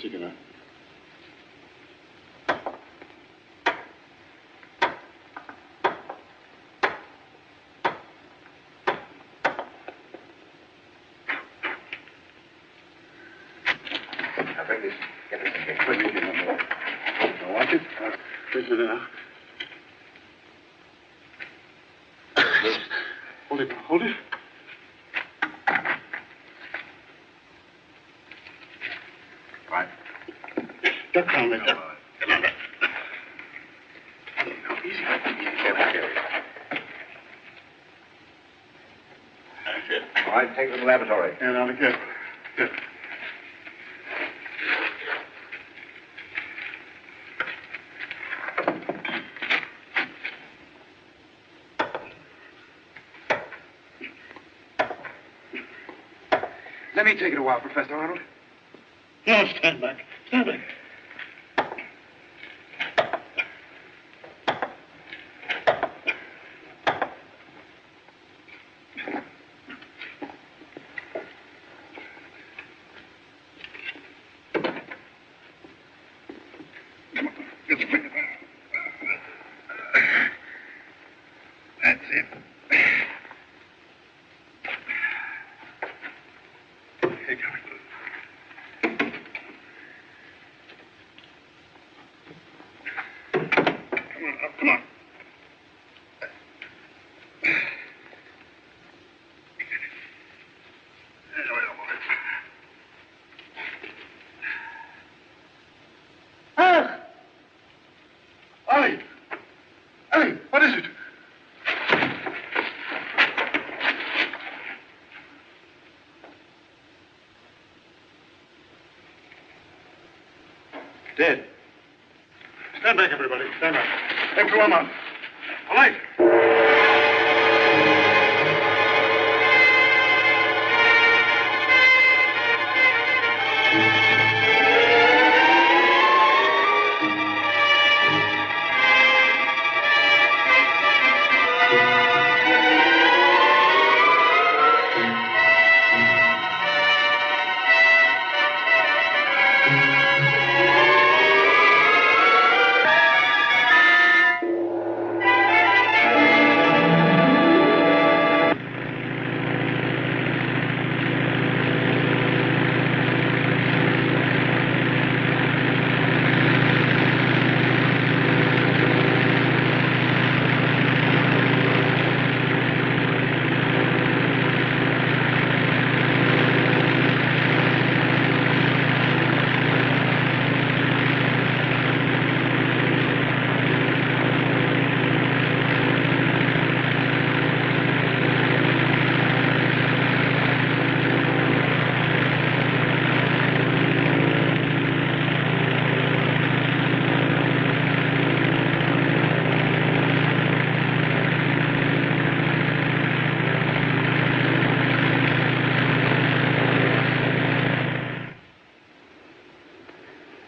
cigarette. Now, bring this. Get this in here. Wait a minute. Now, watch it. Wait a minute now. Hold it. Hold it. Right. Duck down there. Come on. No, easy. Careful. That's it. All right, take it to the laboratory. And now, be careful. Good. Let me take it a while, Professor Arnold. No, stand back. Stand back. Come on. Let's bring it. That's it. Here goes. Come on. Ah! Ollie! Ollie, what is it? Dead. Stand back, everybody. Stand back. Everyone up. A light.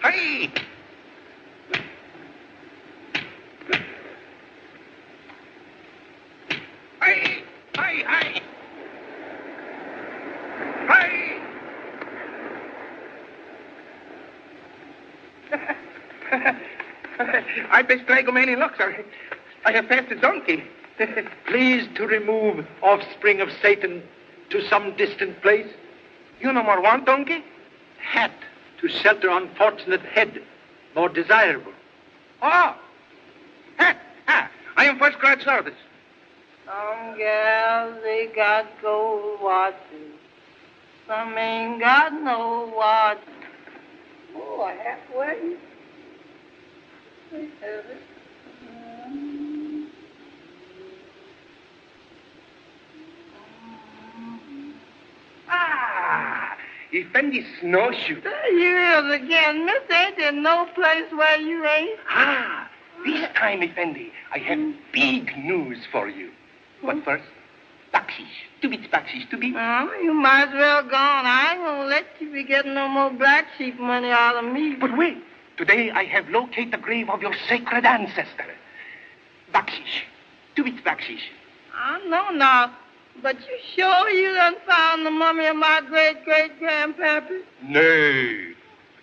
Hey! Hey! Hey! Hey! Hey! I bestrage many looks. I have passed a donkey. Please to remove offspring of Satan to some distant place. You no more want donkey? Hat to shelter unfortunate head, more desirable. Oh! I am first class service. Some gals, they got gold watches. Some ain't got no watch. Oh, a halfway. They have it. Effendi snowshoe. There you is again, miss. Ain't there no place where you ain't? This time, Effendi, I have big news for you. But first, bakshish. 2 bits bakshish, 2 bits. Oh, you might as well go on. I ain't gonna let you be getting no more black sheep money out of me. But wait. Today I have located the grave of your sacred ancestor. Bakshish. 2 bits bakshish. I know now. But you sure you done found the mummy of my great-great-grandpappy? Nay.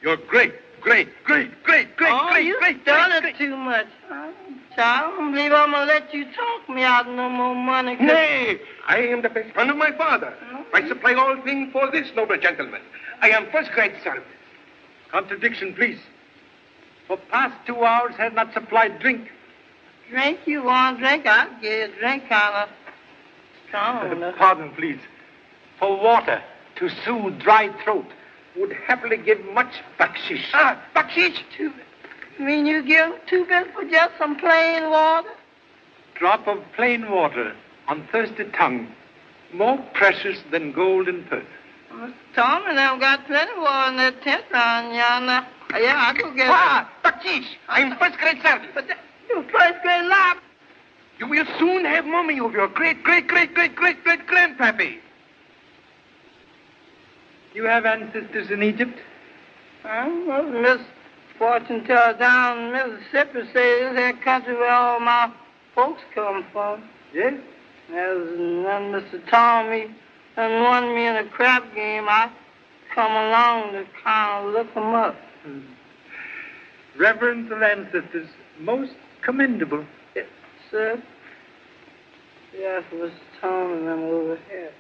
You're great. Oh, you stutter too much. I don't believe I'm going to let you talk me out of no more money. Nay, I am the best friend of my father. I supply all things for this noble gentleman. I am first-grade service. Contradiction, please. For past 2 hours has not supplied drink. Drink you want drink? I'll give you a drink kind of strong. Pardon, please. For water to soothe dry throat would happily give much bakshish. Bakshish. You mean you give 2 bits for just some plain water? Drop of plain water on thirsty tongue, more precious than gold in purse. Mr. Tom and I've got plenty of water in that tent round yonder. Yeah, I go get bakshish. I am first-grade service. But you first-grade lab. You will soon have mummy of your great-great-great-great-great-great-grandpappy. You have ancestors in Egypt? Well, Miss Fortune teller down in Mississippi says this is the country where all my folks come from. Yes? There's none Mr. Tommy and won me in a crap game. I come along to kind of look them up. Reverence of ancestors, most commendable. Yes, sir. Yes, Mr. Tommy and them over here.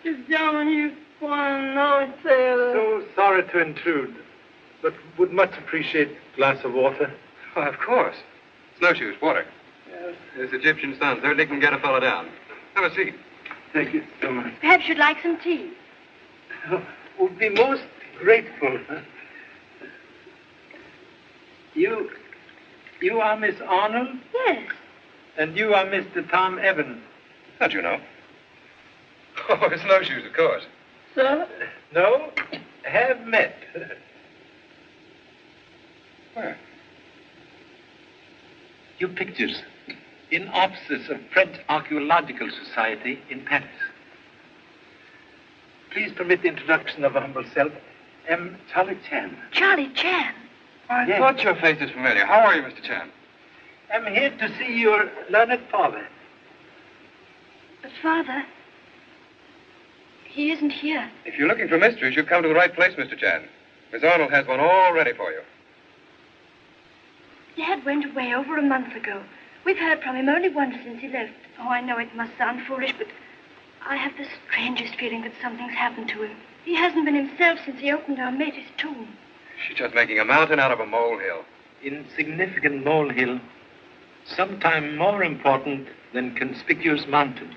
This gentleman you want to know, sailor. So sorry to intrude, but would much appreciate a glass of water. Oh, of course. Snowshoes, water. Yes. This Egyptian sun certainly can get a fellow down. Have a seat. Thank you so much. Perhaps you'd like some tea. Would be most grateful. You are Miss Arnold? Yes. And you are Mr. Tom Evans? How'd you know? Oh, snowshoes, of course. Sir? No, have met. Where? Your pictures in offices of French Archaeological Society in Paris. Please permit the introduction of a humble self, M. Charlie Chan. Charlie Chan. I Yes. thought your face is familiar. How are you, Mr. Chan? I'm here to see your learned father. But, Father, he isn't here. If you're looking for mysteries, you've come to the right place, Mr. Chan. Miss Arnold has one all ready for you. Dad went away over a month ago. We've heard from him only once since he left. Oh, I know it must sound foolish, but I have the strangest feeling that something's happened to him. He hasn't been himself since he opened our mate's tomb. She's just making a mountain out of a molehill. Insignificant molehill, sometime more important than conspicuous mountain.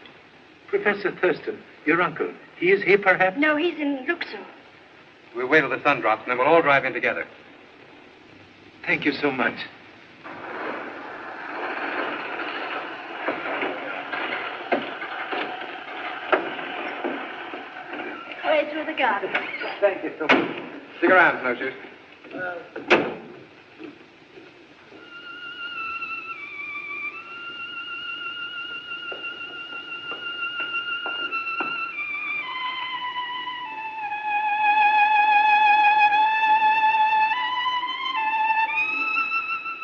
Professor Thurston, your uncle, he is here perhaps? No, he's in Luxor. We'll wait till the sun drops, and then we'll all drive in together. Thank you so much. Away through the garden. Thank you so much. Stick around, Snowshoes.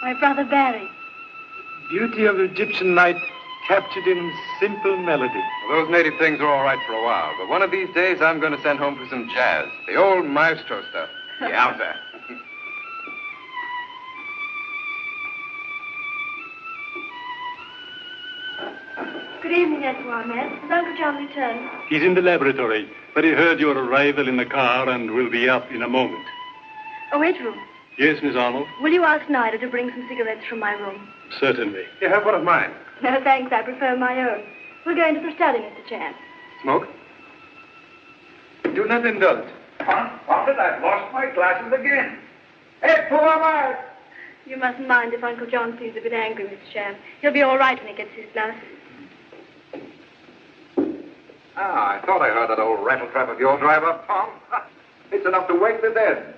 My brother Barry. Beauty of Egyptian night captured in simple melody. Well, those native things are all right for a while, but one of these days I'm going to send home for some jazz. The old maestro stuff. Yowza. Good evening, Edouard, Matt. Has Uncle John returned? He's in the laboratory, but he heard your arrival in the car and will be up in a moment. Oh, Edouard, Yes, Miss Arnold? will you ask Nida to bring some cigarettes from my room? Certainly. You have one of mine. No, thanks. I prefer my own. We'll go into the study, Mr. Chan. Smoke? Do not indulge. Confound it, I've lost my glasses again. Hey, poor man! You mustn't mind if Uncle John seems a bit angry, Mr. Chan. He'll be all right when he gets his glasses. I thought I heard that old rattletrap of yours drive up, Tom. It's enough to wake the dead.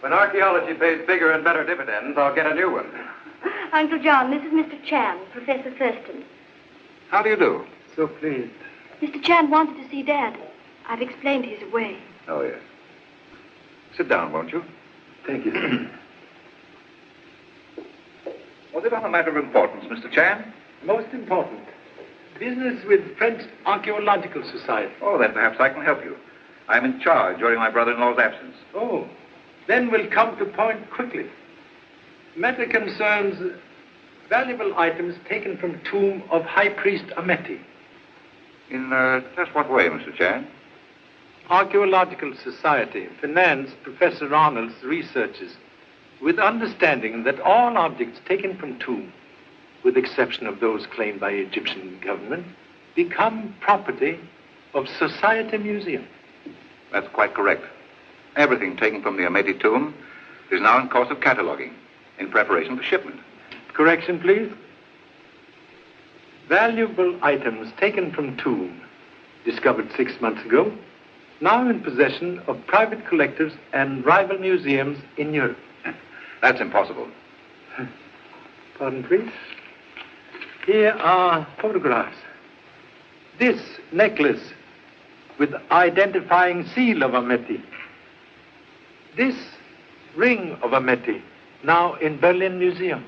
When archaeology pays bigger and better dividends, I'll get a new one. Uncle John, this is Mr. Chan, Professor Thurston. How do you do? So pleased. Mr. Chan wanted to see Dad. I've explained he's away. Oh, yes. Sit down, won't you? Thank you, sir. Was it on a matter of importance, Mr. Chan? Most important. Business with French Archaeological Society. Oh, then perhaps I can help you. I'm in charge during my brother-in-law's absence. Oh, then we'll come to point quickly. Matter concerns valuable items taken from tomb of High Priest Ameti. In just what way, Mr. Chan? Archaeological Society financed Professor Arnold's researches with understanding that all objects taken from tomb, with exception of those claimed by Egyptian government, become property of Society Museum. That's quite correct. Everything taken from the Ameti tomb is now in course of cataloging, in preparation for shipment. Correction, please. Valuable items taken from tomb, discovered 6 months ago, now in possession of private collectors and rival museums in Europe. That's impossible. Pardon, please. Here are photographs. This necklace with identifying seal of Ameti. This ring of Ameti, now in Berlin Museum.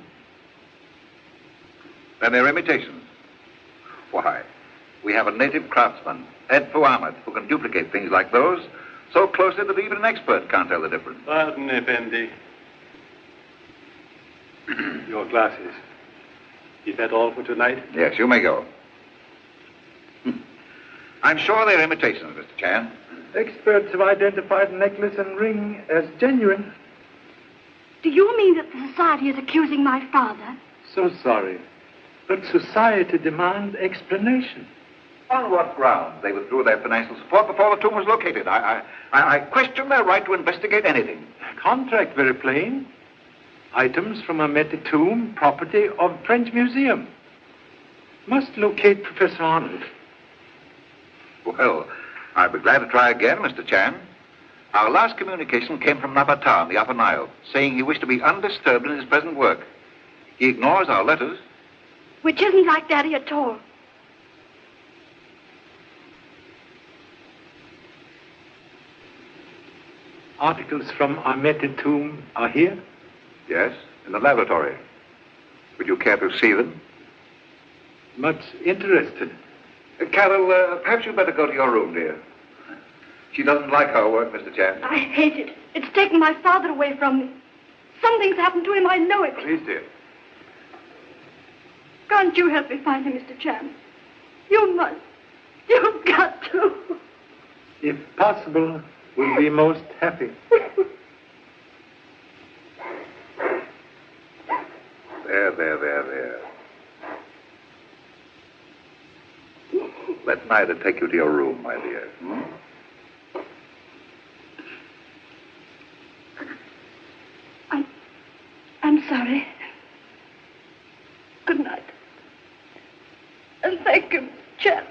Then they're imitations. Why, we have a native craftsman, Ed Ahmed, who can duplicate things like those so closely that even an expert can't tell the difference. Pardon, Effendi. Your glasses. Is that all for tonight? Yes, you may go. I'm sure they're imitations, Mr. Chan. Experts have identified the necklace and ring as genuine. Do you mean that the society is accusing my father? So sorry, but society demands explanation. On what grounds they withdrew their financial support before the tomb was located? I question their right to investigate anything. Contract very plain. Items from Ameti tomb, property of French Museum. Must locate Professor Arnold. Well, I'd be glad to try again, Mr. Chan. Our last communication came from Nabata in the Upper Nile, saying he wished to be undisturbed in his present work. He ignores our letters. Which isn't like Daddy at all. Articles from Ameti tomb are here? Yes, in the laboratory. Would you care to see them? Much interested. Carol, perhaps you'd better go to your room, dear. She doesn't like our work, Mr. Chan. I hate it. It's taken my father away from me. Something's happened to him, I know it. Please, dear. Can't you help me find him, Mr. Chan? You must. You've got to. If possible, we'll be most happy. There. Let neither take you to your room, my dear. I'm sorry. Good night. And thank you, Chan.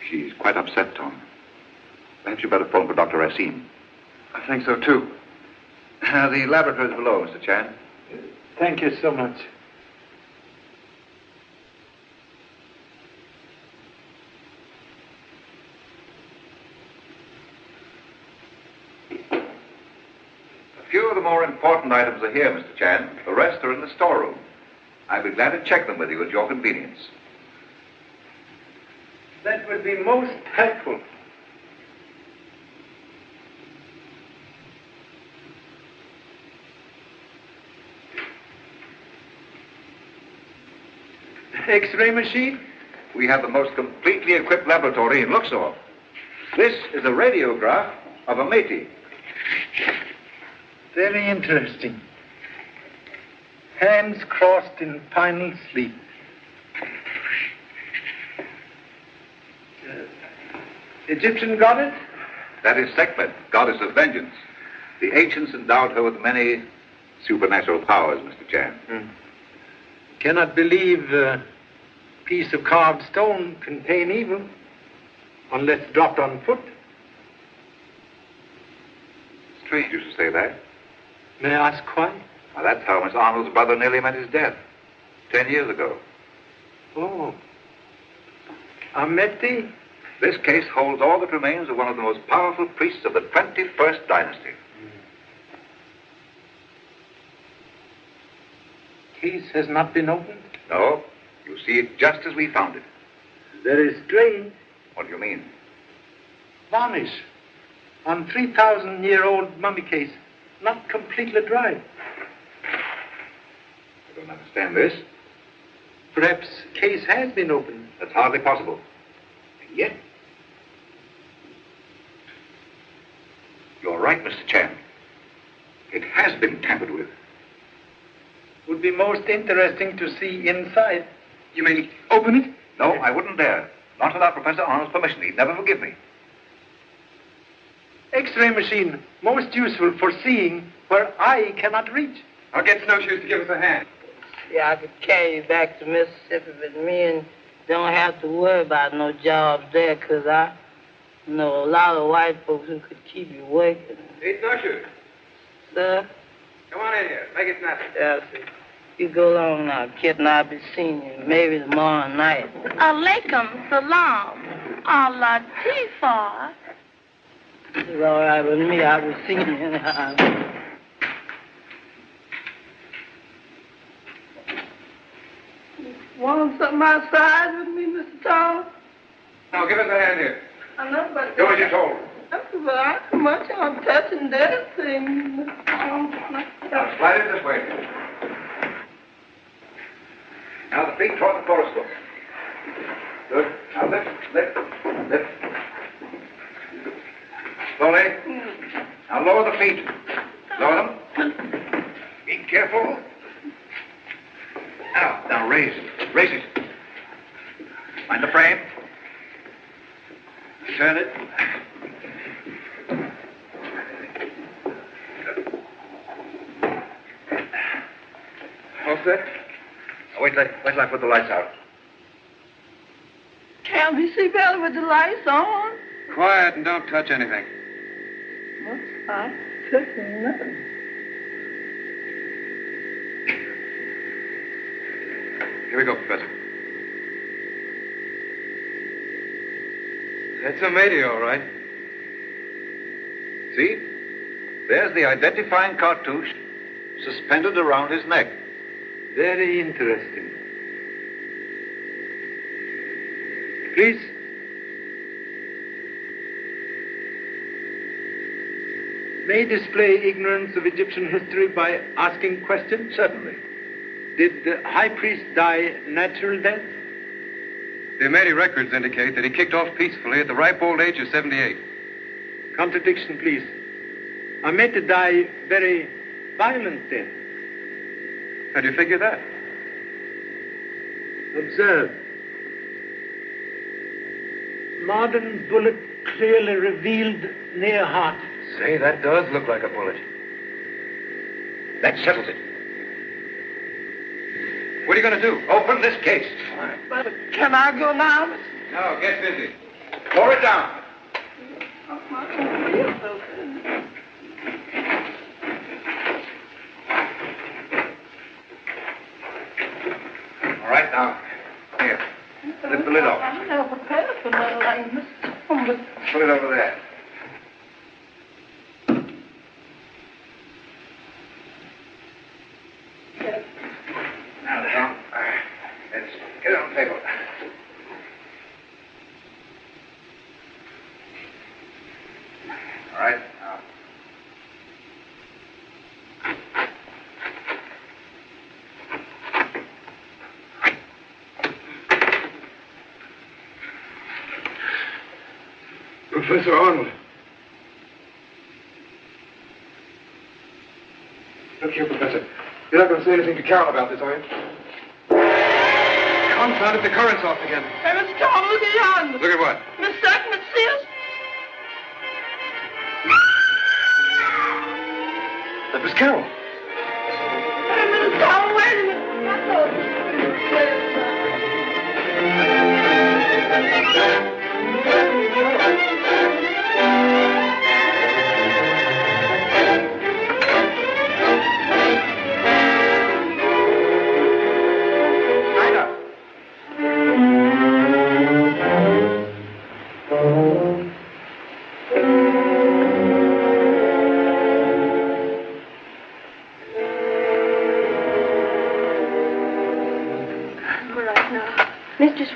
She's quite upset, Tom. Perhaps you'd better phone for Dr. Racine. I think so, too. The laboratory is below, Mr. Chan. Thank you so much. A few of the more important items are here, Mr. Chan. The rest are in the storeroom. I'd be glad to check them with you at your convenience. That would be most helpful. X-ray machine? We have the most completely equipped laboratory in Luxor. This is a radiograph of Ameti. Very interesting. Hands crossed in final sleep. Egyptian goddess? That is Sekhmet, goddess of vengeance. The ancients endowed her with many supernatural powers, Mr. Chan. Cannot believe a piece of carved stone contain evil, unless dropped on foot. Strange you should say that. May I ask why? Now, that's how Miss Arnold's brother nearly met his death. 10 years ago. Oh. Ameti? This case holds all that remains of one of the most powerful priests of the 21st dynasty. case has not been opened? No, you see it just as we found it. Very strange. What do you mean? Varnish on 3,000-year-old mummy case, not completely dry. I don't understand this. Perhaps case has been opened. That's hardly possible. And yet... You're right, Mr. Chan. It has been tampered with. Would be most interesting to see inside. You mean open it? No, I wouldn't dare. Not without Professor Arnold's permission. He'd never forgive me. X-ray machine, most useful for seeing where eye cannot reach. I'll get Snowshoes to give us a hand. Yeah, I could carry you back to Mississippi, but me and don't have to worry about no jobs there, 'cause I know a lot of white folks who could keep you working. Hey, Snowshoes, Sir? come on in here. Make it snappy. Yeah, sir. You go along now, kid, and I'll be seeing you maybe tomorrow night. Alaikum salam. Allah Tifa. It's all right with me. I'll be seeing you. Want something outside with me, Mr. Tom? Now, give us a hand here. I know, but... Do as you're told. But I too much I'm touching that thing. Now, slide it this way. Now, the feet toward the fluoroscope. Good. Now, lift. Slowly. Now, lower the feet. Lower them. Be careful. Now, raise it. Raise it. Mind the frame. Turn it. All set? Now, wait till I put the lights out. Can't we see better with the lights on? Quiet and don't touch anything. Well, I'm touching nothing. Here we go, Professor. That's a matey, all right. See? There's the identifying cartouche suspended around his neck. Very interesting. Please. May display ignorance of Egyptian history by asking questions? Certainly. Did the high priest die natural death? The Amati records indicate that he kicked off peacefully at the ripe old age of 78. Contradiction, please. Ahmed died very violent death. How do you figure that? Observe. Modern bullet clearly revealed near heart. Say, that does look like a bullet. That settles it. What are you going to do? Open this case. But can I go now? No, get busy. Lower it down. All right, now. Here. Lift the lid off. I'm never prepared for nothing like Mr. Tom, but Put it over there. Now, Tom. Let's get it on the table. All right. Now. Professor Arnold. Look here, Professor. You're not going to say anything to Carol about this, are you? Confound it, the current's off again. hey, Mr. Tom, look at yonder. Look at what? Miss Sackman, see us? That was Carol. Hey, Mr. Tom, wait a minute. I thought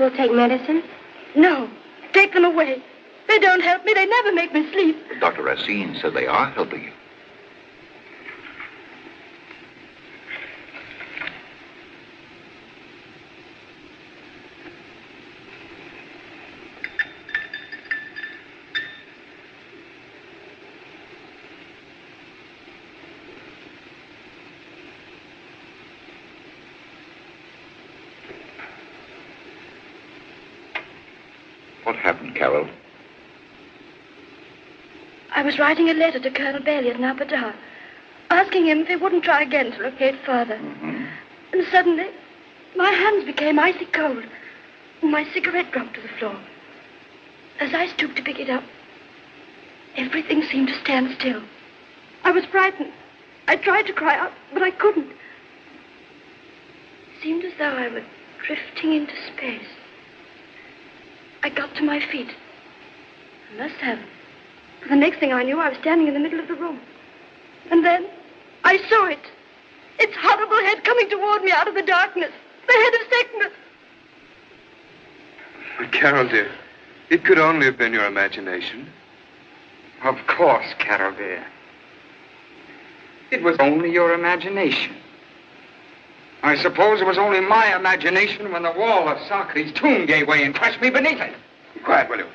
will take medicine? No. Take them away. They don't help me. They never make me sleep. Dr. Racine said they are helping you. What happened, Carol? I was writing a letter to Colonel Bailey at Napadar, asking him if he wouldn't try again to locate Father. Mm-hmm. And suddenly, my hands became icy cold, and my cigarette dropped to the floor. As I stooped to pick it up, everything seemed to stand still. I was frightened. I tried to cry out, but I couldn't. It seemed as though I were drifting into space. I got to my feet. I must have. The next thing I knew, I was standing in the middle of the room. And then I saw it. Its horrible head coming toward me out of the darkness. The head of sickness. But Carol, dear, it could only have been your imagination. Of course, Carol, dear. It was only your imagination. I suppose it was only my imagination when the wall of Socrates' tomb gave way and crushed me beneath it. Be quiet, will you?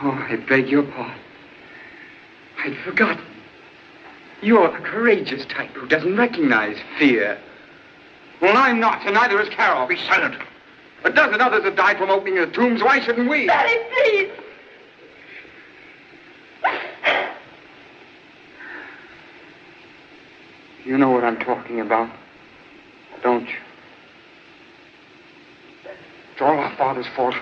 Oh, I beg your pardon. I'd forgotten. You're the courageous type who doesn't recognize fear. Well, I'm not, and neither is Carol. Be silent. A dozen others have died from opening the tombs. Why shouldn't we? Daddy, please. You know what I'm talking about, don't you? It's all our father's fault.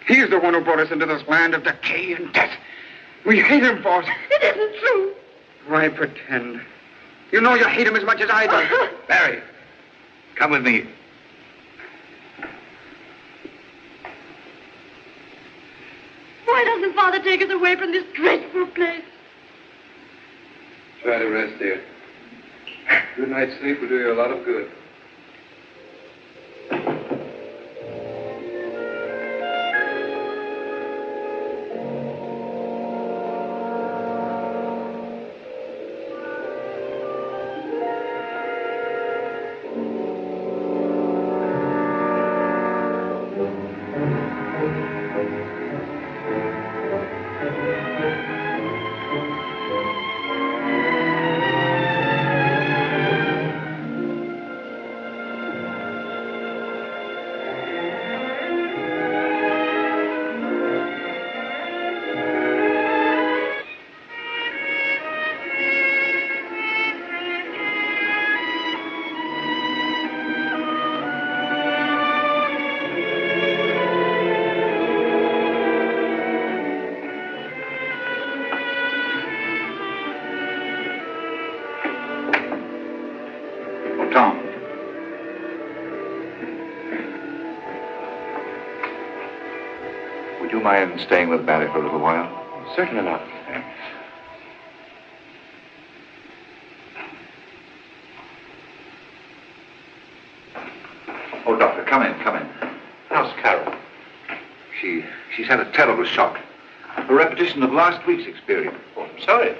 He's the one who brought us into this land of decay and death. We hate him for it. It isn't true. Why pretend? You know you hate him as much as I do. Barry, come with me. Why doesn't Father take us away from this dreadful place? Try to rest, dear. Good night's sleep will do you a lot of good. Tom. Would you mind staying with Barry for a little while? Certainly not. Oh, Doctor, come in, come in. How's Carol? She's had a terrible shock. A repetition of last week's experience. Oh, I'm sorry.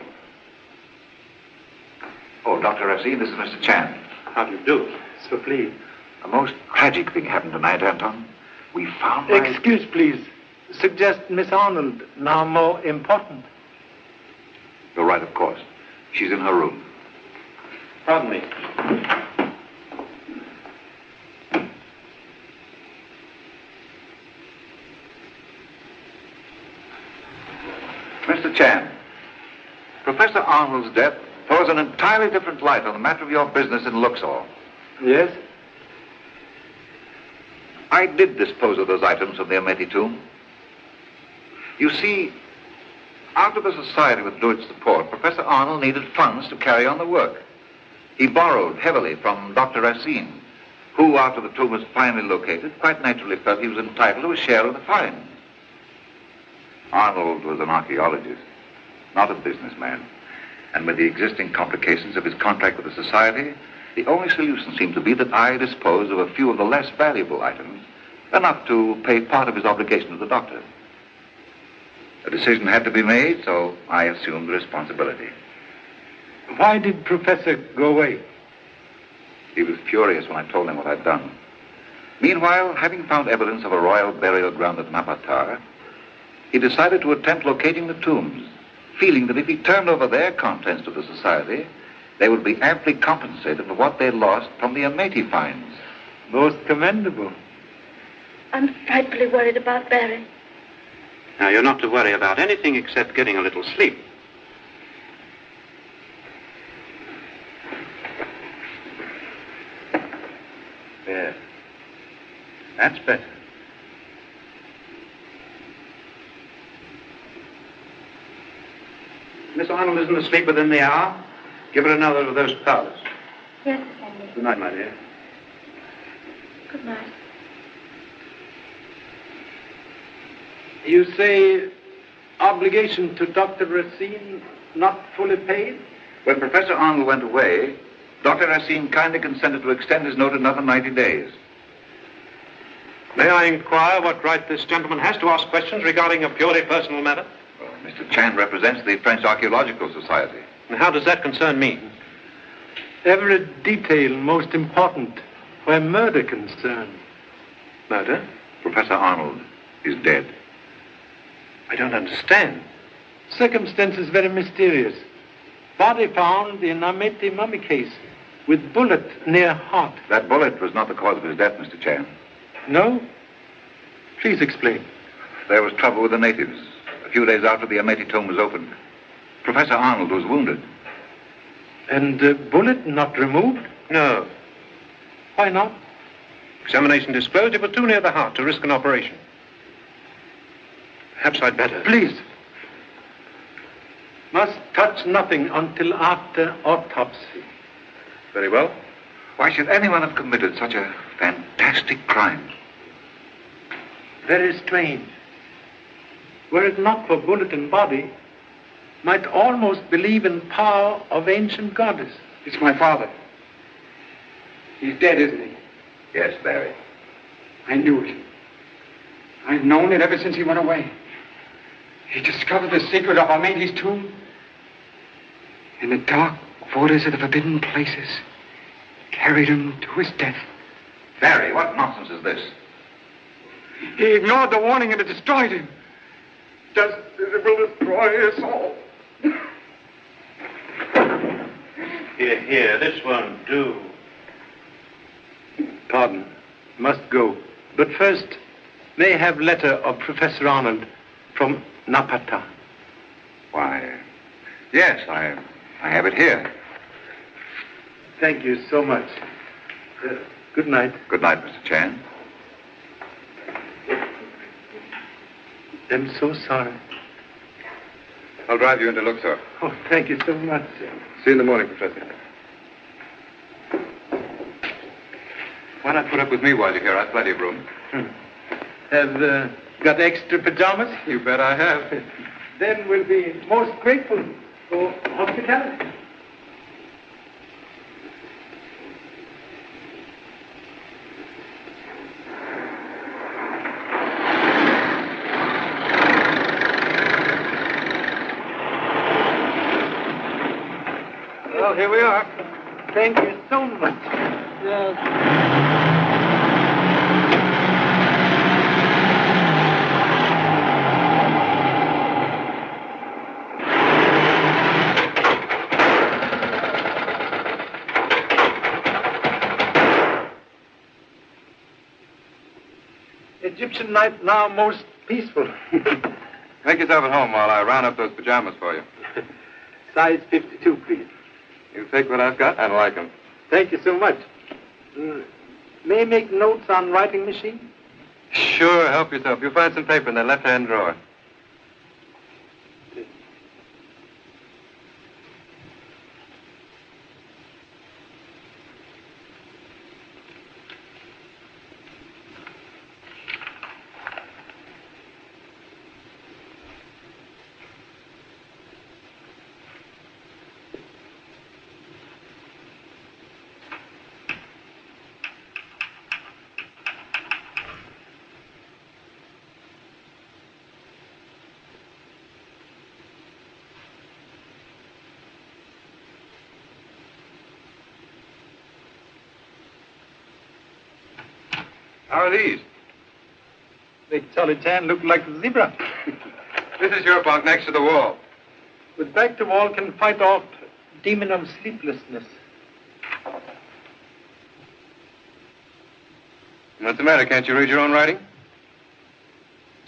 Oh, Dr. Racine, this is Mr. Chan. How do you do? So pleased. A most tragic thing happened tonight, Anton. We found my... Excuse, please. Suggest Miss Arnold now more important. You're right, of course. She's in her room. Pardon me. Mr. Chan, Professor Arnold's death throws an entirely different light on the matter of your business in Luxor. Yes? I did dispose of those items from the Ameti tomb. You see, after the society withdrew its support, Professor Arnold needed funds to carry on the work. He borrowed heavily from Dr. Racine, who, after the tomb was finally located, quite naturally felt he was entitled to a share of the finds. Arnold was an archaeologist, not a businessman. And with the existing complications of his contract with the society, the only solution seemed to be that I dispose of a few of the less valuable items Enough to pay part of his obligation to the doctor. A decision had to be made, so I assumed the responsibility. Why did Professor go away? He was furious when I told him what I'd done. Meanwhile, having found evidence of a royal burial ground at Napatar, he decided to attempt locating the tombs, feeling that if he turned over their contents to the society, they would be amply compensated for what they lost from the Ameti finds. Most commendable. I'm frightfully worried about Barry. Now, you're not to worry about anything except getting a little sleep. There. That's better. Miss Arnold isn't asleep within the hour. Give her another of those powders. Yes, Henry. Good night, my dear. Good night. You say obligation to Dr. Racine not fully paid? When Professor Arnold went away, Dr. Racine kindly consented to extend his note another 90 days. May I inquire what right this gentleman has to ask questions regarding a purely personal matter? Well, Mr. Chan represents the French Archaeological Society. And how does that concern me? Every detail most important where murder concerned. Murder? Professor Arnold is dead. I don't understand. Circumstances very mysterious. Body found in Ameti mummy case with bullet near heart. That bullet was not the cause of his death, Mr. Chan. No? Please explain. There was trouble with the natives. A few days after the Ameti tomb was opened, Professor Arnold was wounded. And the bullet not removed? No. Why not? Examination disclosed it was too near the heart to risk an operation. Perhaps I'd better. Please. Must touch nothing until after autopsy. Very well. Why should anyone have committed such a fantastic crime? Very strange. Were it not for bullet and body, might almost believe in power of ancient goddess. It's my father. He's dead, isn't he? Yes, Barry. I knew it. I've known it ever since he went away. He discovered the secret of Ameti's tomb. In the dark waters of the forbidden places, carried him to his death. Barry, what nonsense is this? He ignored the warning and it destroyed him. Just as it will destroy us all. Here, this won't do. Pardon. Must go. But first, may I have letter of Professor Arnold from Napata. Why, yes, I have it here. Thank you so much. Good night. Good night, Mr. Chan. I'm so sorry. I'll drive you into Luxor. Oh, thank you so much, sir. See you in the morning, Professor. Why not put up with me while you're here? I've plenty of room. Have got extra pajamas? You bet I have. Then we'll be most grateful for hospitality. Well, here we are. Thank you so much. Yes. Egyptian night now most peaceful. Make yourself at home while I round up those pajamas for you. Size 52, please. You take what I've got? I like them. Thank you so much. May I make notes on writing machine? Sure, help yourself. You'll find some paper in that left-hand drawer. How are these? Make Charlie Chan look like a zebra. This is your bunk next to the wall. With back to wall can fight off demon of sleeplessness. What's the matter? Can't you read your own writing?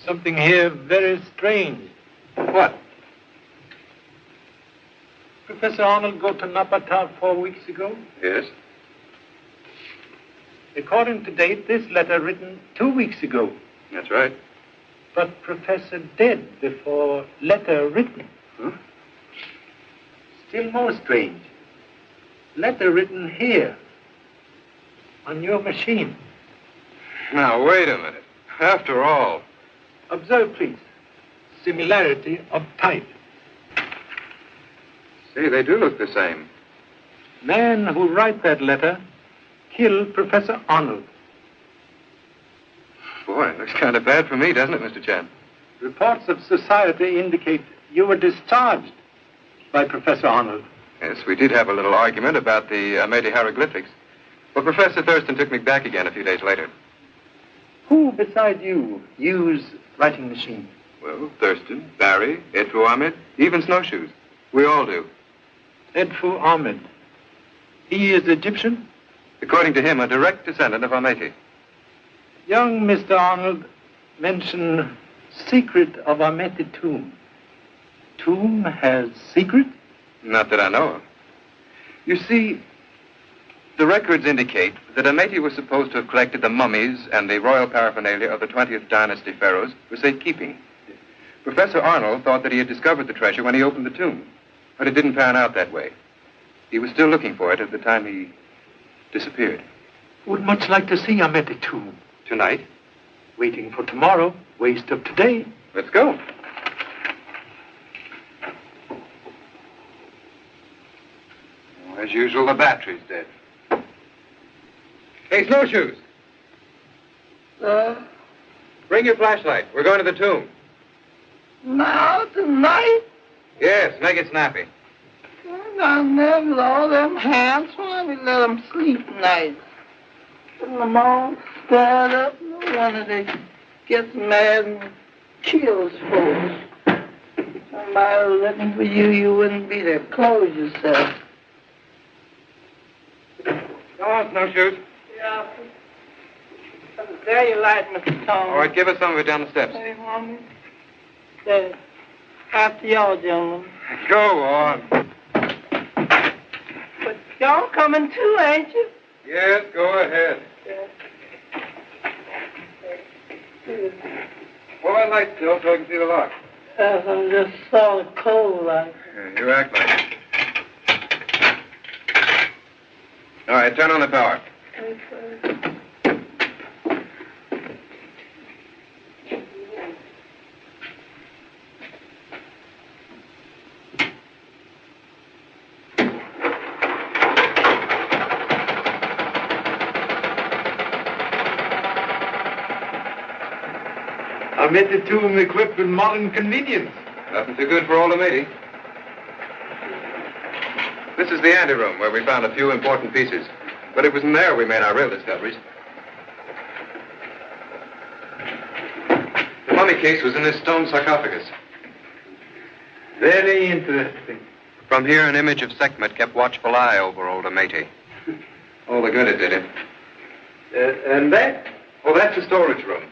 Something here very strange. What? Professor Arnold go to Napata 4 weeks ago. Yes. According to date, this letter written 2 weeks ago. That's right. But Professor dead before letter written. Huh? Still more strange. Letter written here. On your machine. Now, wait a minute. After all. Observe, please. Similarity of type. See, they do look the same. Man who write that letter killed Professor Arnold. Boy, it looks kind of bad for me, doesn't it, Mr. Chan? Reports of society indicate you were discharged by Professor Arnold. Yes, we did have a little argument about the Amete hieroglyphics. But Professor Thurston took me back again a few days later. Who beside you use writing machine? Well, Thurston, Barry, Edfu Ahmed, even Snowshoes. We all do. Edfu Ahmed. He is Egyptian? According to him, a direct descendant of Amete. Young Mr. Arnold mentioned secret of Amete tomb. Tomb has secret? Not that I know of. You see, the records indicate that Amete was supposed to have collected the mummies and the royal paraphernalia of the 20th dynasty pharaohs for safekeeping. Professor Arnold thought that he had discovered the treasure when he opened the tomb, but it didn't pan out that way. He was still looking for it at the time he disappeared. Would much like to see Amete tomb. Tonight? Waiting for tomorrow. Waste of today. Let's go. As usual, the battery's dead. Hey, Snowshoes. Bring your flashlight. We're going to the tomb. Now, tonight? Yes, make it snappy. I never all them hands. Why we let them sleep nights? Putting them all stirred up. No wonder they gets mad and kills folks. Somebody was looking for you, you wouldn't be there. Close yourself. Come on, Snowshoes. Yeah. There you light, Mr. Tom. All right, give us some of it down the steps. Hey, Mommy. There. After y'all, gentlemen. Go on. But y'all coming too, ain't you? Yes, go ahead. Pull that light still so I can see the lock. Yes, I'm just sort of cold like. Yeah, you act like it. All right, turn on the power. Amete tomb equipped with modern convenience. Nothing too good for old Amete. This is the anteroom where we found a few important pieces. But it was in there we made our real discoveries. The mummy case was in this stone sarcophagus. Very interesting. From here, an image of Sekhmet kept watchful eye over old Amete. All the good it did him. And that? Oh, that's the storage room.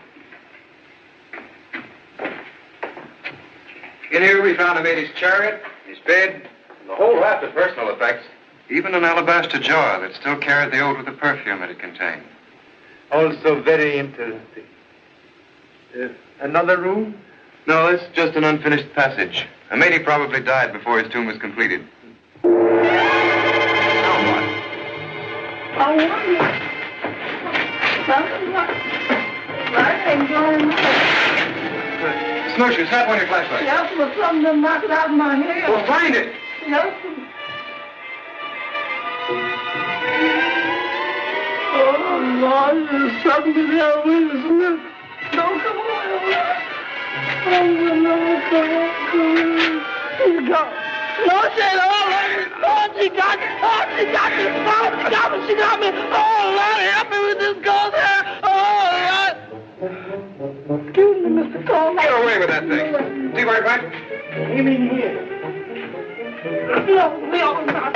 In here we found Amete's chariot, his bed, and the whole raft of personal effects. Even an alabaster jar that still carried the odor of the perfume that it contained. Also very interesting. Another room? No, it's just an unfinished passage. Amete probably died before his tomb was completed. Now what? I wonder. Something like ain't going on. Snowshoes, snap on your flashlight. Yes, but something to knock it out of my head. Well, find it. Yes. Oh, Lord, there's something to that with, isn't it? Don't come on, Lord. Oh, no, come on. Here you go. Lord, she all right. Lord, she got me. Oh, she got me. Oh, she got me. She got me. Oh, Lord, help me with this ghost hair. Oh, Excuse me, Mr. Coleman. Get away with that thing. See where it went? Him in here. No, not.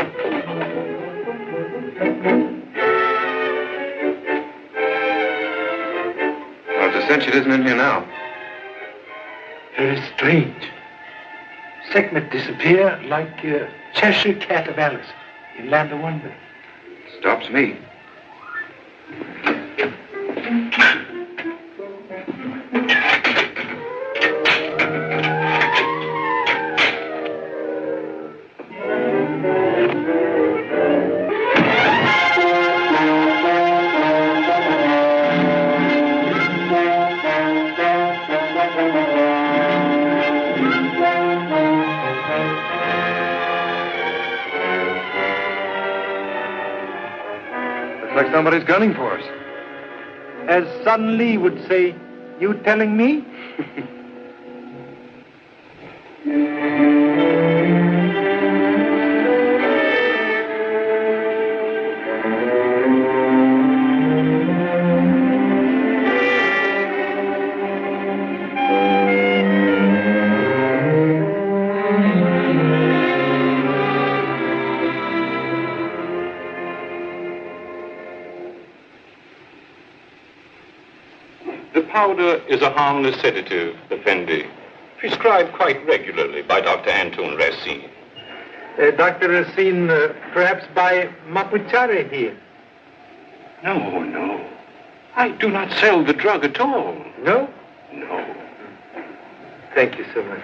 Well, it's a cinch it isn't in here now. Very strange. Sekhmet disappear like Cheshire Cat of Alice in Land of Wonder. Stops me. Looks like somebody's gunning for us. As Sun Lee would say, you telling me? The powder is a harmless sedative, Effendi, prescribed quite regularly by Dr. Anton Racine. Dr. Racine, perhaps by Mapuchari here. No. I do not sell the drug at all. No? No. Thank you so much.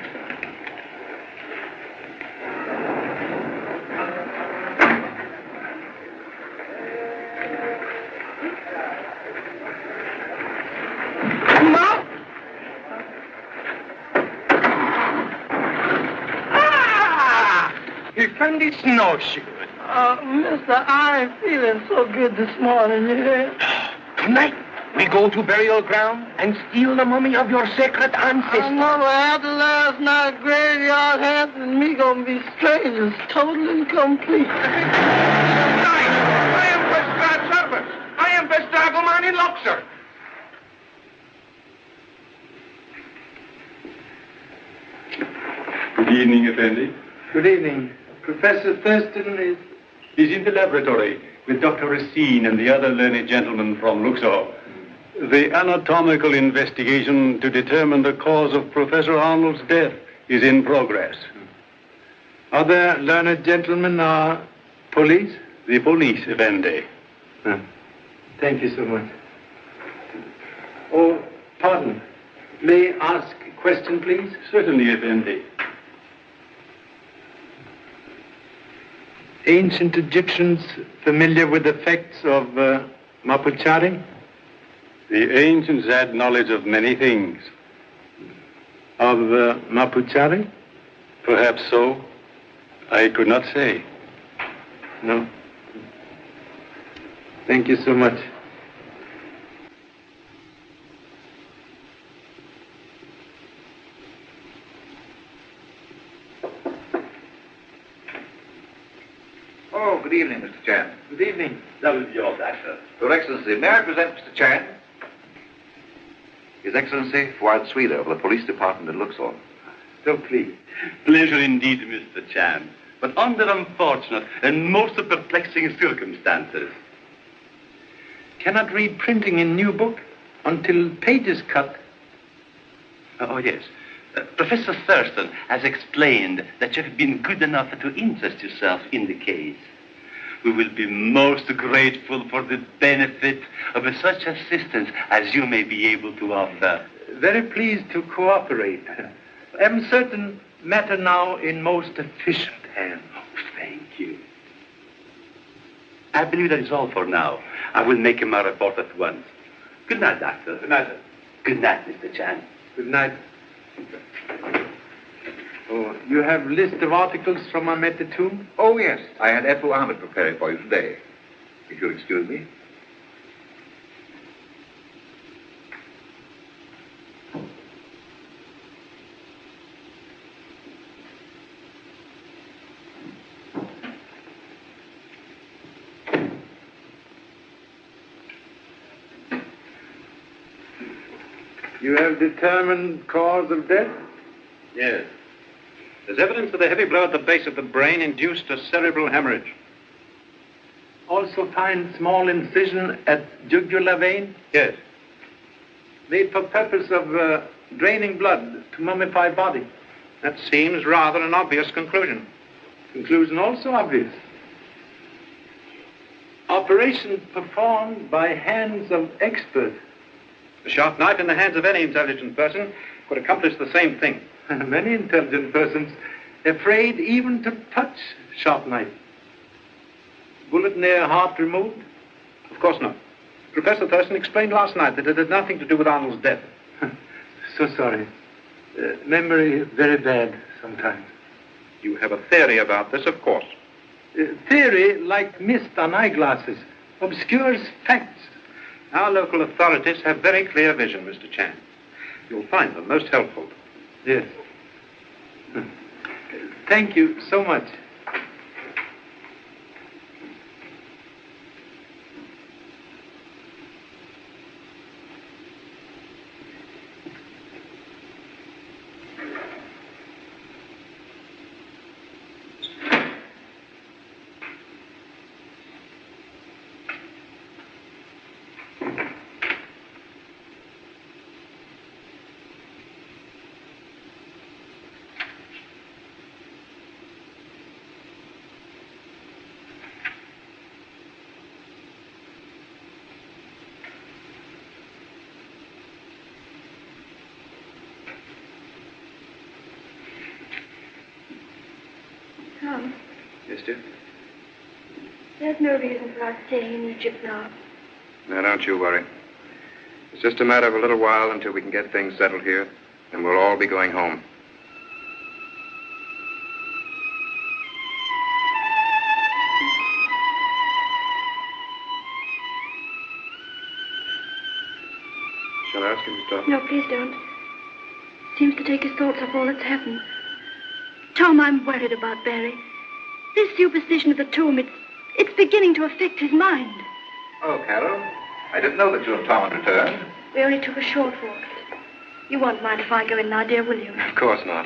Effendi snowshoe. Mister, I ain't feeling so good this morning, you hear? Tonight, we go to burial ground and steal the mummy of your sacred ancestor. I know after last night graveyard hands and me gonna be strangers, totally and complete. I am best servant. I am best dragoman in Luxor. Good evening, Effendi. Good evening. Professor Thurston is... He's in the laboratory with Dr. Racine and the other learned gentleman from Luxor. The anatomical investigation to determine the cause of Professor Arnold's death is in progress. Other learned gentlemen are police? The police, Effendi. Thank you so much. Oh, pardon. May I ask a question, please? Certainly, Effendi. Ancient Egyptians familiar with the effects of Mapuchari? The ancients had knowledge of many things. Of Mapuchari? Perhaps so. I could not say. No. Thank you so much. Oh, good evening, Mr. Chan. Good evening. That was your doctor. Your Excellency, may I present Mr. Chan? His Excellency, Fuad Swida of the Police Department in Luxor. So pleased. Pleasure indeed, Mr. Chan, but under unfortunate and most perplexing circumstances. Cannot read printing in new book until pages cut. Oh, yes. Professor Thurston has explained that you have been good enough to interest yourself in the case. We will be most grateful for the benefit of such assistance as you may be able to offer. Very pleased to cooperate. Am certain matter now in most efficient hands. Oh, thank you. I believe that is all for now. I will make him a report at once. Good night, Doctor. Good night, sir. Good night, Mr. Chan. Good night. Oh, you have list of articles from Ahmed Tomb? Oh, yes. I had Efu Ahmed prepare it for you today. If you'll excuse me. You have determined cause of death? Yes. There's evidence that a heavy blow at the base of the brain induced a cerebral hemorrhage. Also find small incision at jugular vein? Yes. Made for purpose of draining blood to mummify body. That seems rather an obvious conclusion. Conclusion also obvious. Operation performed by hands of expert. A sharp knife in the hands of any intelligent person could accomplish the same thing. Many intelligent persons afraid even to touch sharp knife. Bullet near heart removed? Of course not. Professor Thurston explained last night that it had nothing to do with Arnold's death. So sorry. Memory very bad sometimes. You have a theory about this, of course. Theory, like mist on eyeglasses, obscures facts. Our local authorities have very clear vision, Mr. Chan. You'll find them most helpful. Yes. Thank you so much. Tom, Yes, dear? there's no reason for us staying in Egypt now. Now, don't you worry. It's just a matter of a little while until we can get things settled here, and we'll all be going home. Shall I ask him to stop? No, please don't. Seems to take his thoughts off all that's happened. Tom, I'm worried about Barry. This superstition of the tomb, it's beginning to affect his mind. Oh, Carol, I didn't know that you and Tom had returned. We only took a short walk. You won't mind if I go in now, dear, will you? Of course not.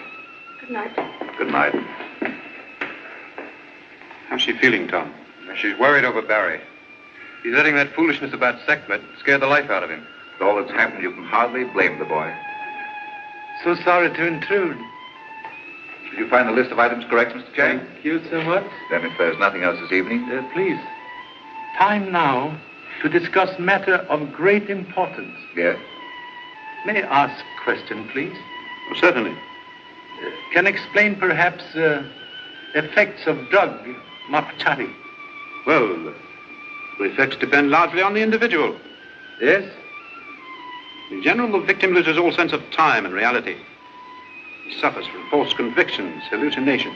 Good night. Good night. How's she feeling, Tom? She's worried over Barry. He's letting that foolishness about Sekhmet scare the life out of him. With all that's happened, you can hardly blame the boy. So sorry to intrude. Did you find the list of items correct, Mr. Chang? Thank you so much. Then if there's nothing else this evening... Please, time now to discuss matter of great importance. Yes? May I ask a question, please? Oh, certainly. Can explain perhaps effects of drug, mapchari. Well, the effects depend largely on the individual. Yes? In general, the victim loses all sense of time and reality. He suffers from false convictions, hallucinations.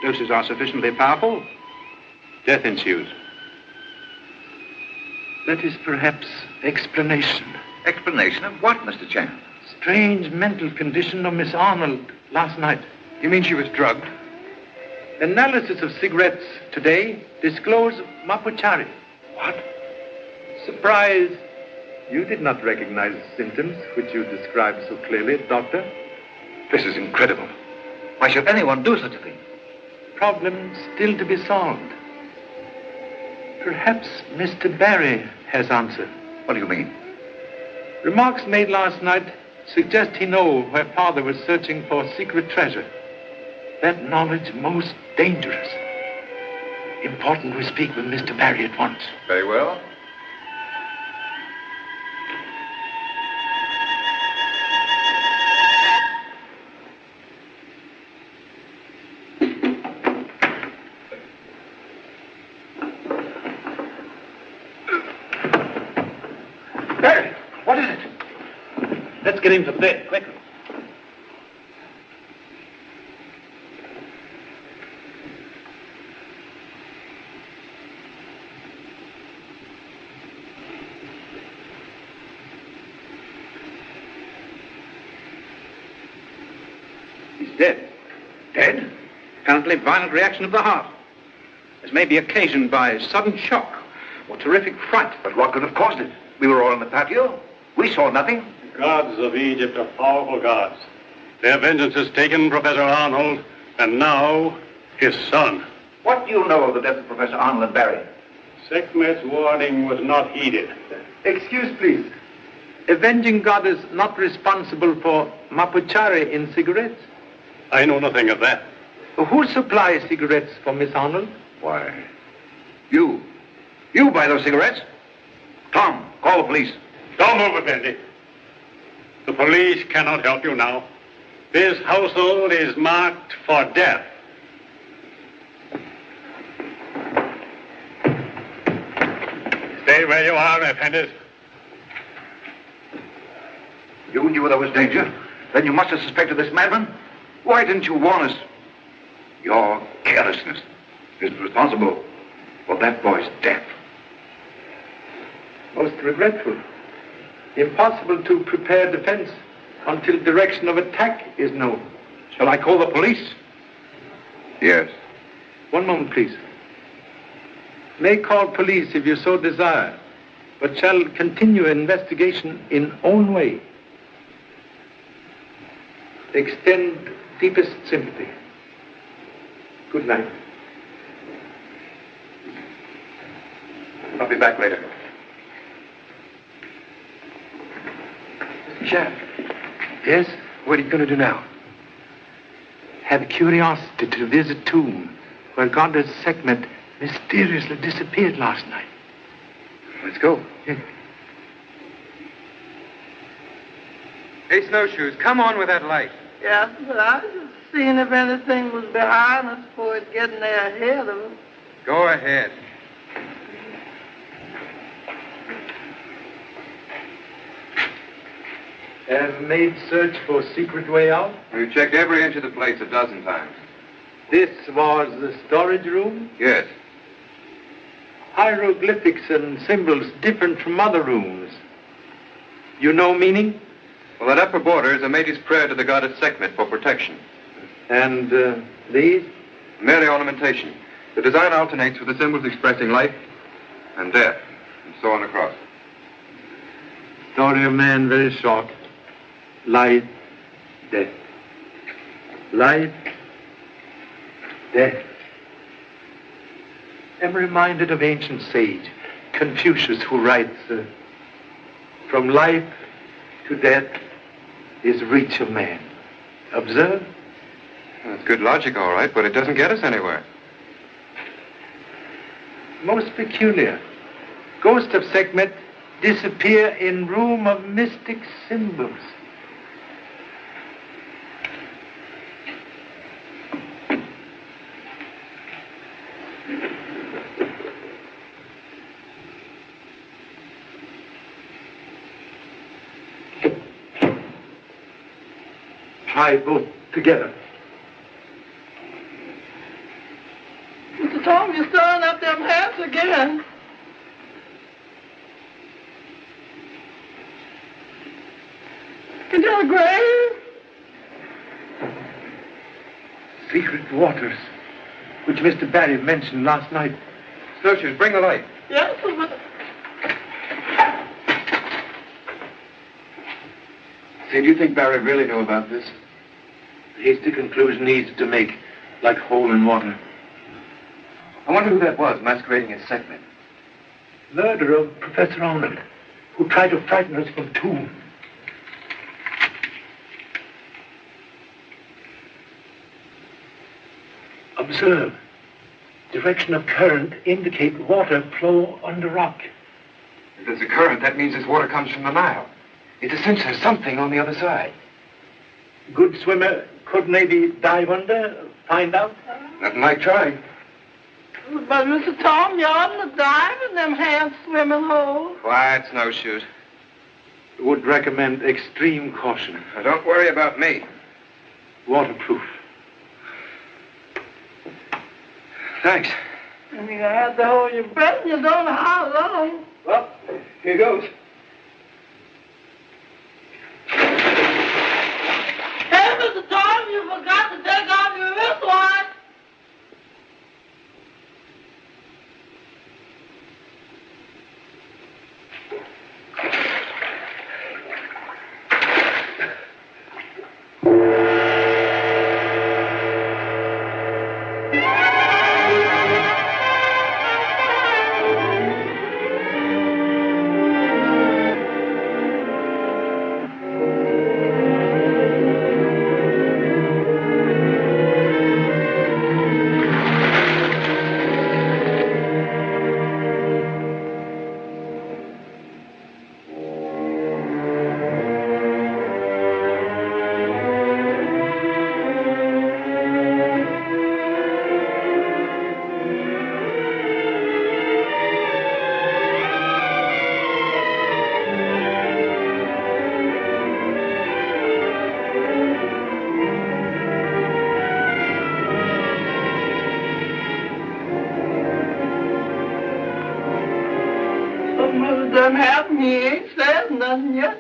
The doses are sufficiently powerful, death ensues. That is perhaps explanation. Explanation of what, Mr. Chan? Strange mental condition of Miss Arnold last night. You mean she was drugged? Analysis of cigarettes today disclosed mapuchari. What? Surprise. You did not recognize symptoms which you described so clearly, Doctor. This is incredible. Why should anyone do such a thing? Problem still to be solved. Perhaps Mr. Barry has answer. What do you mean? Remarks made last night suggest he know where father was searching for secret treasure. That knowledge most dangerous. Important we speak with Mr. Barry at once. Very well. Barry, what is it? Let's get him to bed, quickly. He's dead. Dead? Apparently violent reaction of the heart. This may be occasioned by sudden shock or terrific fright. But what could have caused it? We were all in the patio. We saw nothing. gods of Egypt are powerful gods. Their vengeance has taken Professor Arnold, and now his son. What do you know of the death of Professor Arnold and Barry? Sekhmet's warning was not heeded. Excuse, please. Avenging God is not responsible for mapuchari in cigarettes. I know nothing of that. Who supplies cigarettes for Miss Arnold? Why, you. You buy those cigarettes? Tom, call the police. Don't move, Effendi. The police cannot help you now. This household is marked for death. Stay where you are, Effendi. You knew there was danger. Then you must have suspected this madman. Why didn't you warn us? Your carelessness is responsible for that boy's death. Most regretful. Impossible to prepare defense until direction of attack is known. Shall I call the police? Yes. One moment, please. May call police if you so desire, but shall continue investigation in own way. Extend deepest sympathy. Good night. I'll be back later. Chef. Yes? What are you going to do now? Have curiosity to visit tomb where Goddess Sekhmet mysteriously disappeared last night. Let's go. Hey, Snowshoes, come on with that light. Yes, but I was just seeing if anything was behind us before it getting there ahead of us. Go ahead. Have made search for secret way out? We've checked every inch of the place a dozen times. This was the storage room? Yes. Hieroglyphics and symbols different from other rooms. You know meaning? Well, that upper border is a mate's prayer to the goddess Sekhmet for protection. And these? Merely ornamentation. The design alternates with the symbols expressing life and death, and so on across. Story of man very short. Life, death. Life, death. I'm reminded of ancient sage Confucius, who writes, from life to death is reach of man. Observe? That's good logic, all right, but it doesn't get us anywhere. Most peculiar. Ghost of Sekhmet disappear in room of mystic symbols. Try both together. Mr. Tom, you're stirring up them hands again. Into the grave? Secret waters, which Mr. Barry mentioned last night. Snowshoes, bring the light. Yes, but... Say, do you think Barry really knew about this? A hasty conclusion easy to make, like hole in water. I wonder who that was masquerading as Sekhmet. Murder of Professor Arnold, who tried to frighten us from tomb. Observe. Direction of current indicate water flow under rock. If there's a current, that means this water comes from the Nile. It's a sense there's something on the other side. Good swimmer could maybe dive under, find out. Nothing like trying. But, Mr. Tom, you oughtn't to dive in them hand swimming holes. Quiet, Snowshoes. Would recommend extreme caution. Now, don't worry about me. Waterproof. Thanks. And you had to hold your breath and you don't know how long. Well, here goes. Hey, Mr. Tom, you forgot to take off your wristwatch. Done happened. He ain't said nothing yet.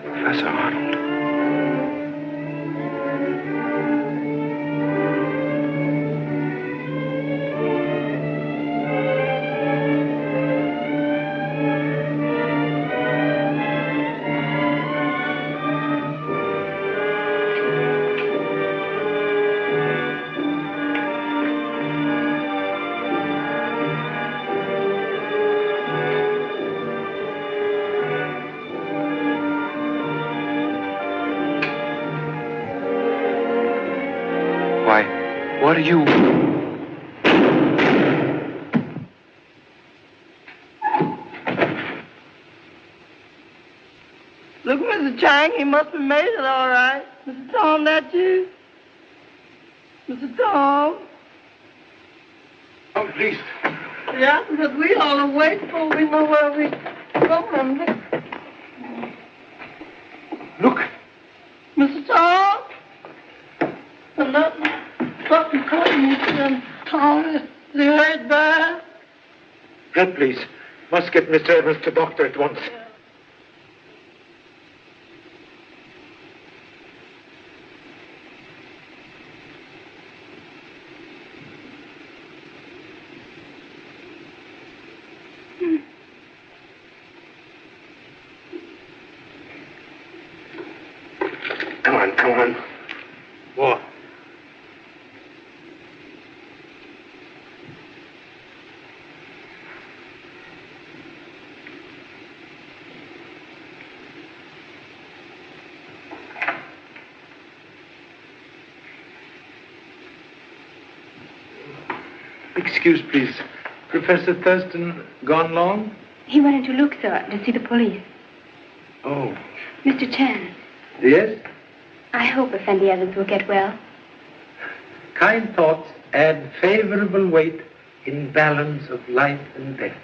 Professor Arnold. What are you... Look, Mr. Chang, he must have made it all right. Mr. Tom, that you? Mr. Tom? Oh, please. Yeah, because we all are waiting for we know where we going. Look. Mr. Tom? And that fucking cutting, Mr. Tom, is he hurt bad? Help, please. Must get Mr. Evans to doctor at once. Come on. More. Excuse, please. Professor Thurston gone long? He went into Luxor to see the police. Oh. Mr. Chan. Yes? I hope Effendi Evans will get well. Kind thoughts add favorable weight in balance of life and death.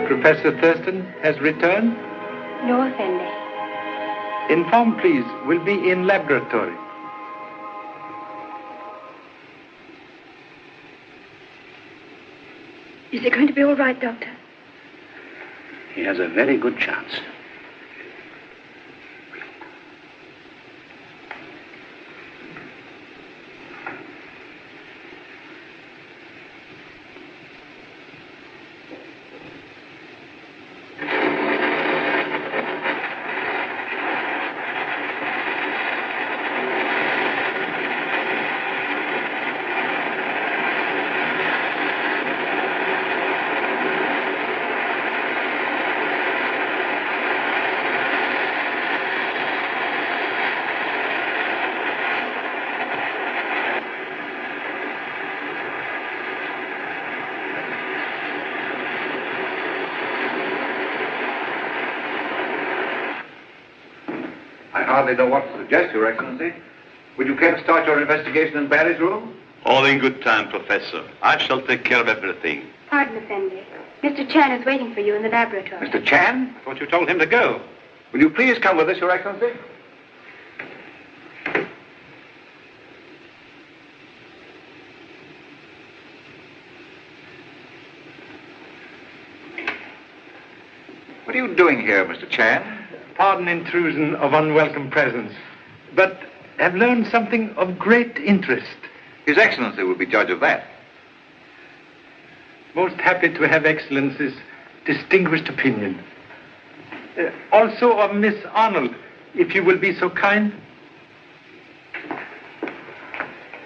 Professor Thurston has returned? No, Effendi. Inform, please, will be in laboratory. Is it going to be all right, Doctor? He has a very good chance. I hardly know what to suggest, Your Excellency. Would you care to start your investigation in Barry's room? All in good time, Professor. I shall take care of everything. Pardon, Effendi. Mr. Chan is waiting for you in the laboratory. Mr. Chan? I thought you told him to go. Will you please come with us, Your Excellency? What are you doing here, Mr. Chan? Pardon intrusion of unwelcome presence, but have learned something of great interest. His Excellency will be judge of that. Most happy to have Excellency's distinguished opinion. Also of Miss Arnold, if you will be so kind.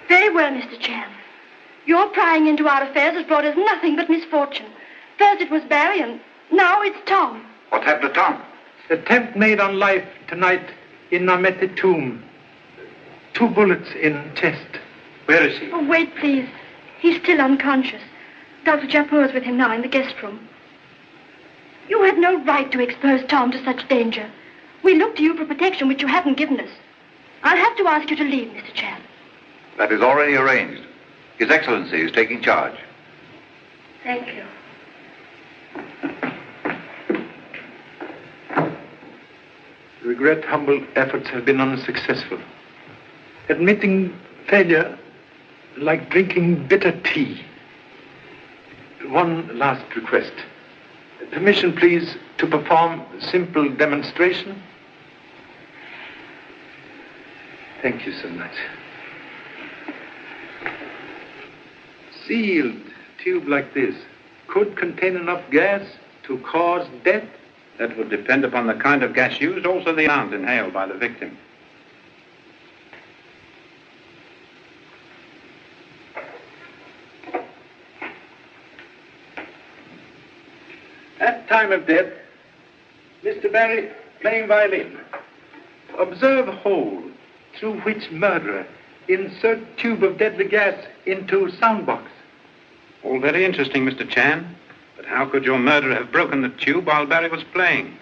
Very well, Mr. Chan. Your prying into our affairs has brought us nothing but misfortune. First it was Barry, and now it's Tom. What happened to Tom? Attempt made on life tonight in Namete tomb. 2 bullets in chest. Where is he? Oh, wait, please. He's still unconscious. Dr. Japur is with him now in the guest room. You had no right to expose Tom to such danger. We look to you for protection, which you haven't given us. I'll have to ask you to leave, Mr. Chan. That is already arranged. His Excellency is taking charge. Thank you. Regret humble efforts have been unsuccessful. Admitting failure like drinking bitter tea. One last request. Permission, please, to perform a simple demonstration. Thank you so much. Sealed tube like this could contain enough gas to cause death. That would depend upon the kind of gas used, also the amount inhaled by the victim. At time of death, Mr. Barry playing violin. Observe hole through which murderer insert tube of deadly gas into sound box. All very interesting, Mr. Chan. But how could your murderer have broken the tube while Barry was playing?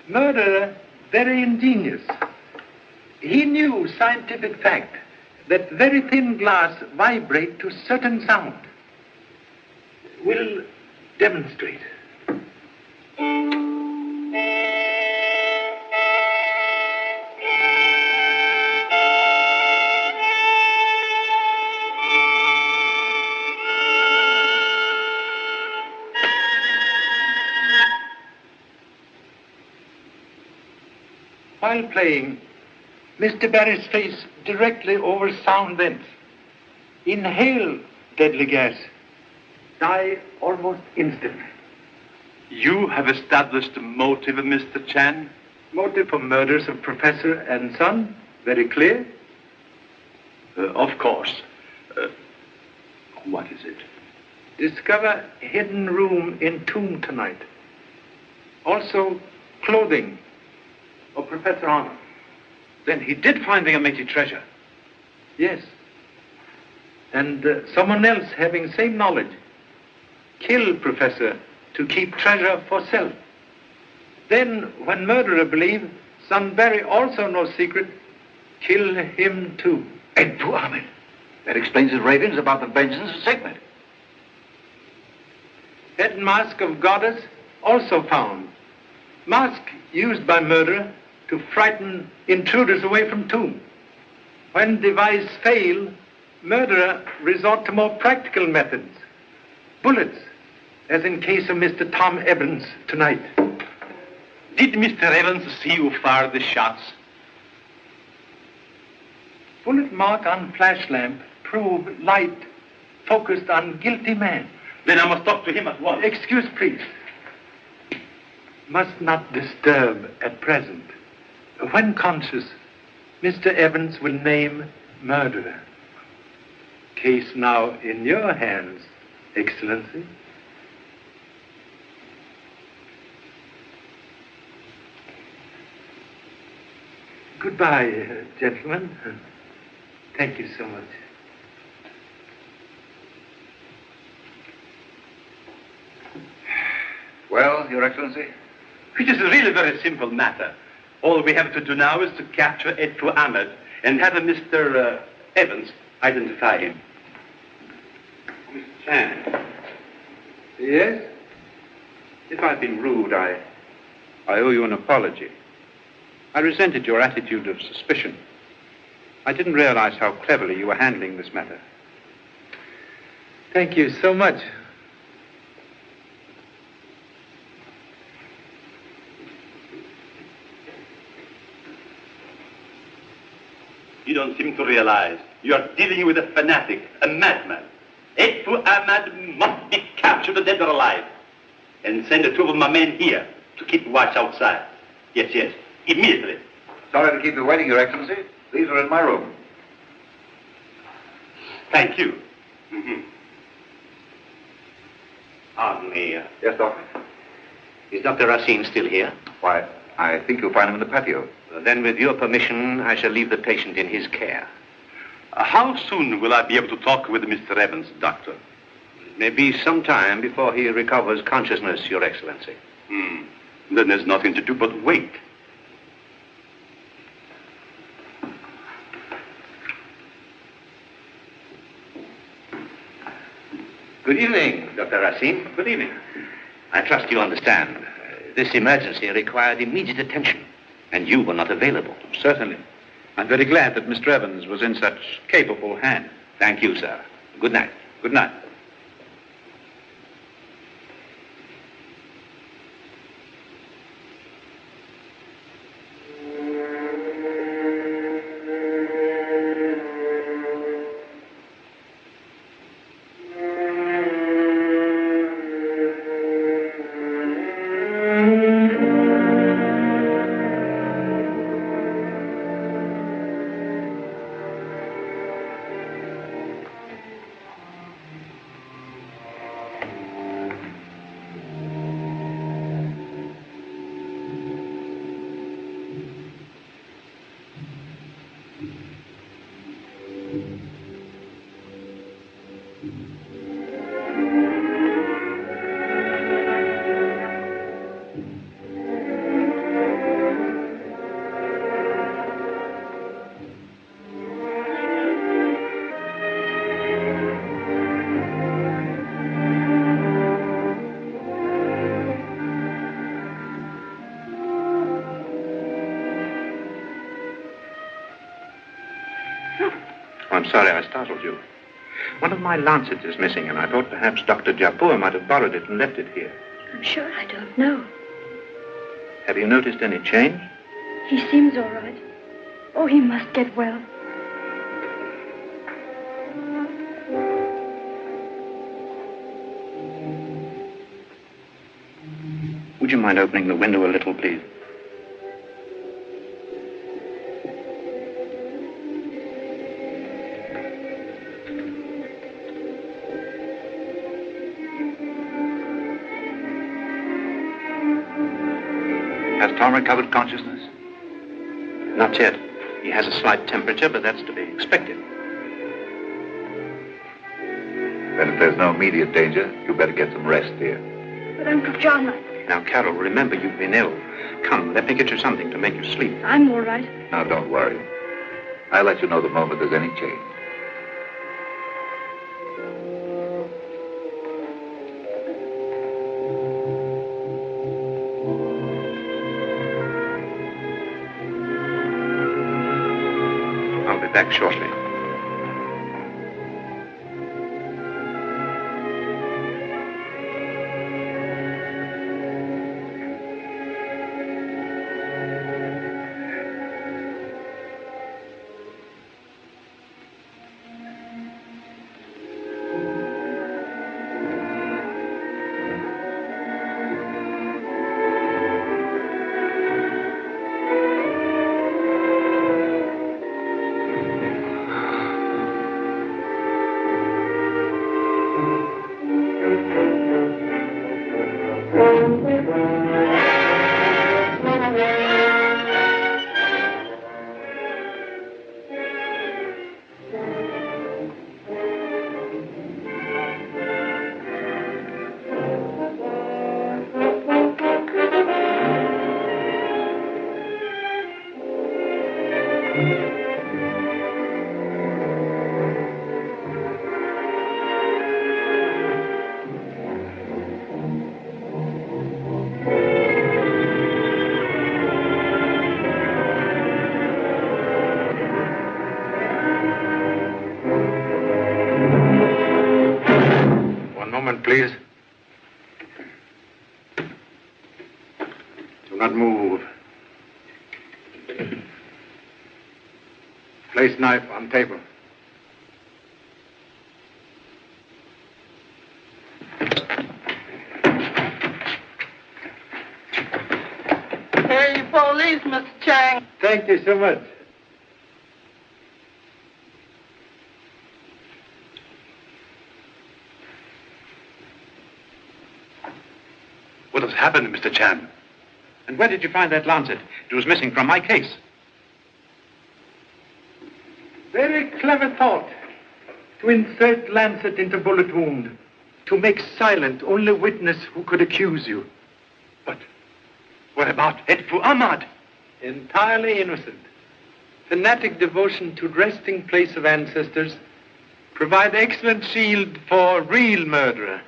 Murderer, very ingenious. He knew scientific fact that very thin glass vibrate to certain sound. We'll demonstrate. While playing, Mr. Barry's face directly over sound vents. Inhale deadly gas. Die almost instantly. You have established the motive of Mr. Chan? Motive for murders of professor and son? Very clear? Of course. What is it? Discover hidden room in tomb tonight. Also, clothing of Professor Arnold. Then he did find the Ameti treasure. Yes. And someone else having same knowledge. Kill Professor to keep treasure for self. Then, when murderer believe son Barry also knows secret, kill him too. And to Ahmed. That explains his ravings about the vengeance of Sekhmet. Head mask of goddess also found. Mask used by murderer to frighten intruders away from tomb. When device fail, murderer resort to more practical methods. Bullets, as in case of Mr. Tom Evans tonight. Did Mr. Evans see who fired the shots? Bullet mark on flash lamp prove light focused on guilty man. Then I must talk to him at once. Excuse, please. Must not disturb at present. When conscious, Mr. Evans will name murderer. Case now in your hands, Excellency. Goodbye, gentlemen. Thank you so much. Well, Your Excellency? It is really a very simple matter. All we have to do now is to capture Edfu Ahmed and have Mr. Evans identify him. Mr. Chan. Yes? If I've been rude, I owe you an apology. I resented your attitude of suspicion. I didn't realize how cleverly you were handling this matter. Thank you so much. You don't seem to realize you are dealing with a fanatic, a madman. Edfu Ahmed must be captured dead or alive. And send two of my men here to keep watch outside. Yes, immediately. Sorry to keep you waiting, Your Excellency. These are in my room. Thank you. Pardon me. Yes, Doctor? Is Dr. Racine still here? Why, I think you'll find him in the patio. Then, with your permission, I shall leave the patient in his care. How soon will I be able to talk with Mr. Evans, Doctor? It may be some time before he recovers consciousness, Your Excellency. Then there's nothing to do but wait. Good evening, Dr. Racine. Good evening. I trust you understand. This emergency required immediate attention, and you were not available. Certainly. I'm very glad that Mr. Evans was in such capable hands. Thank you, sir. Good night. Good night. I'm sorry I startled you. One of my lancets is missing, and I thought perhaps Dr. Japur might have borrowed it and left it here. I'm sure I don't know. Have you noticed any change? He seems all right. Oh, he must get well. Would you mind opening the window a little, please? Has Tom recovered consciousness? Not yet. He has a slight temperature, but that's to be expected. Then if there's no immediate danger, you better get some rest here. But Uncle John, Now, Carol, remember you've been ill. Come, let me get you something to make you sleep. I'm all right. Now, don't worry. I'll let you know the moment there's any change. back shortly. Please. Do not move. Place knife on table. Hey, police, Mr. Chang. Thank you so much. What has happened, Mr. Chan? And where did you find that lancet? It was missing from my case. Very clever thought. To insert lancet into bullet wound. To make silent only witness who could accuse you. But what about Edfu Ahmad? Entirely innocent. Fanatic devotion to resting place of ancestors provide excellent shield for real murderer.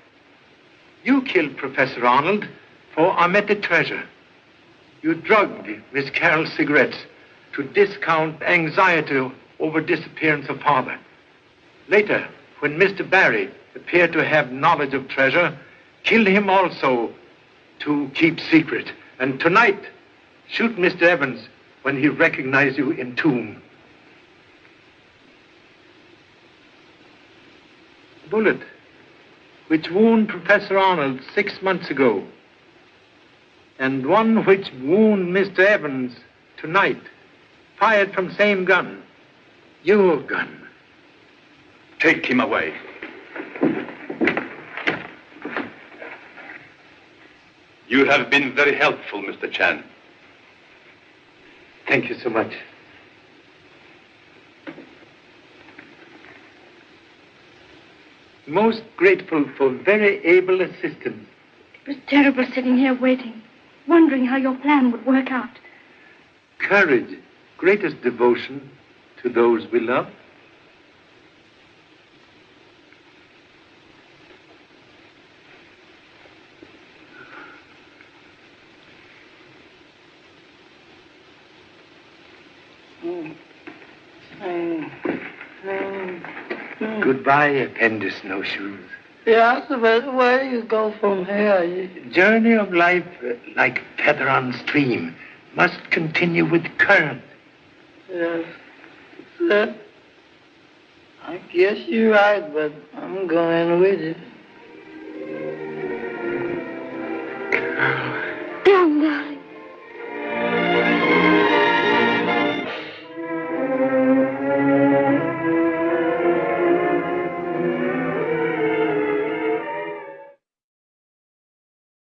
You killed Professor Arnold for omitted treasure. You drugged Miss Carroll's cigarettes to discount anxiety over disappearance of father. Later, when Mr. Barry appeared to have knowledge of treasure, killed him also to keep secret. And tonight, shoot Mr. Evans when he recognized you in tomb. The bullet which wounded Professor Arnold 6 months ago, and one which wounded Mr. Evans tonight, fired from same gun. Your gun. Take him away. You have been very helpful, Mr. Chan. Thank you so much. Most grateful for very able assistance. It was terrible sitting here waiting, wondering how your plan would work out. Courage, greatest devotion to those we love. Goodbye, Appendix Snowshoes. Yes, but where do you go from here? Journey of life, like feather on stream, must continue with current. Yes, sir. I guess you're right, but I'm going with it.